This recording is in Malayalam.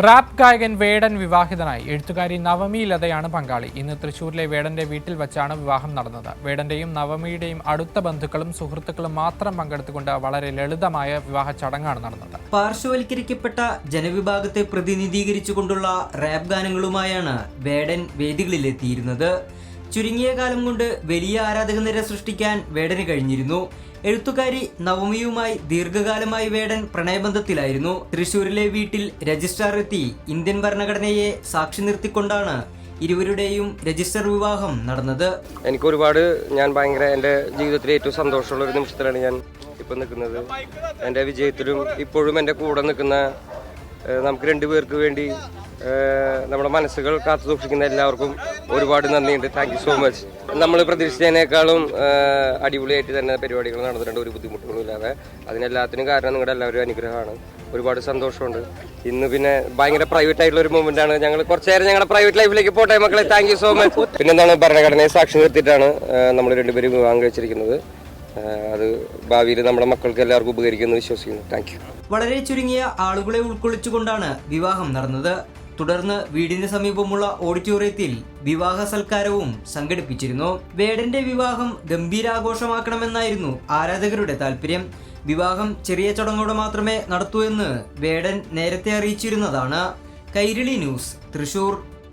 റാപ്പ് ഗായകൻ വേടൻ വിവാഹിതനായി. എഴുത്തുകാരി നവമി ലതയാണ് പങ്കാളി. ഇന്ന് തൃശൂരിലെ വേടന്റെ വീട്ടിൽ വച്ചാണ് വിവാഹം നടന്നത്. വേടന്റെയും നവമിയുടെയും അടുത്ത ബന്ധുക്കളും സുഹൃത്തുക്കളും മാത്രം പങ്കെടുത്തുകൊണ്ട് വളരെ ലളിതമായ വിവാഹ ചടങ്ങാണ് നടന്നത്. പാർശ്വവൽക്കരിക്കപ്പെട്ട ജനവിഭാഗത്തെ പ്രതിനിധീകരിച്ചുകൊണ്ടുള്ള റാപ്പ് ഗാനങ്ങളുമായാണ് വേടൻ വേദികളിലെത്തിയിരുന്നത്. ചുരുങ്ങിയ കാലം കൊണ്ട് വലിയ ആരാധക നിര സൃഷ്ടിക്കാൻ വേടന് കഴിഞ്ഞിരുന്നു. എഴുത്തുകാരി നവമിയുമായി ദീർഘകാലമായി വേടൻ പ്രണയബന്ധത്തിലായിരുന്നു. തൃശൂരിലെ വീട്ടിൽ രജിസ്ട്രാർ എത്തി ഇന്ത്യൻ ഭരണഘടനയെ സാക്ഷി നിർത്തിക്കൊണ്ടാണ് ഇരുവരുടെയും രജിസ്റ്റർ വിവാഹം നടന്നത്. ഞാൻ ഭയങ്കര എൻ്റെ ജീവിതത്തിലെ ഏറ്റവും സന്തോഷമുള്ള ഒരു നിമിഷത്തിലാണ് ഞാൻ ഇപ്പം നിൽക്കുന്നത്. എൻ്റെ വിജയത്തിലും ഇപ്പോഴും എൻ്റെ കൂടെ നിൽക്കുന്ന നമുക്ക് രണ്ടുപേർക്ക് വേണ്ടി നമ്മുടെ മനസ്സുകൾ കാത്തു സൂക്ഷിക്കുന്ന എല്ലാവർക്കും ഒരുപാട് നന്ദിയുണ്ട്. Thank you so much. നമ്മൾ പ്രതീക്ഷിച്ചതിനേക്കാളും അടിപൊളിയായിട്ട് തന്നെ പരിപാടികൾ നടന്നിട്ടുണ്ട്, ഒരു ബുദ്ധിമുട്ടുകളും ഇല്ലാതെ. അതിനെല്ലാത്തിനും കാരണം നിങ്ങളുടെ എല്ലാവരും അനുഗ്രഹമാണ്. ഒരുപാട് സന്തോഷമുണ്ട്. ഇന്ന് പിന്നെ ഭയങ്കര പ്രൈവറ്റ് ആയിട്ടുള്ള ഒരു മൂവ്മെന്റ് ആണ്. ഞങ്ങൾ കുറച്ചു നേരം ഞങ്ങളുടെ പ്രൈവറ്റ് ലൈഫിലേക്ക് പോട്ടെ മക്കളെ. Thank you so much. പിന്നെന്താണ്, ഭരണഘടനയെ സാക്ഷി നിർത്തിയിട്ടാണ് നമ്മൾ രണ്ടുപേരും വിവാഹം കഴിച്ചിരിക്കുന്നത്. അത് ഭാവിയിൽ നമ്മുടെ മക്കൾക്ക് എല്ലാവർക്കും ഉപകരിക്കുമെന്ന് വിശ്വസിക്കുന്നു. Thank you. വളരെ ചുരുങ്ങിയ ആളുകളെ ഉൾക്കൊള്ളിച്ചുകൊണ്ടാണ് വിവാഹം നടന്നത്. തുടർന്ന് വീടിന് സമീപമുള്ള ഓഡിറ്റോറിയത്തിൽ വിവാഹ സൽക്കാരവും സംഘടിപ്പിച്ചിരുന്നു. വേടന്റെ വിവാഹം ഗംഭീരാഘോഷമാക്കണമെന്നായിരുന്നു ആരാധകരുടെ താല്പര്യം. വിവാഹം ചെറിയ ചടങ്ങോടെ മാത്രമേ നടത്തൂ എന്ന് വേടൻ നേരത്തെ അറിയിച്ചിരുന്നതാണ്. കൈരളി ന്യൂസ്, തൃശൂർ.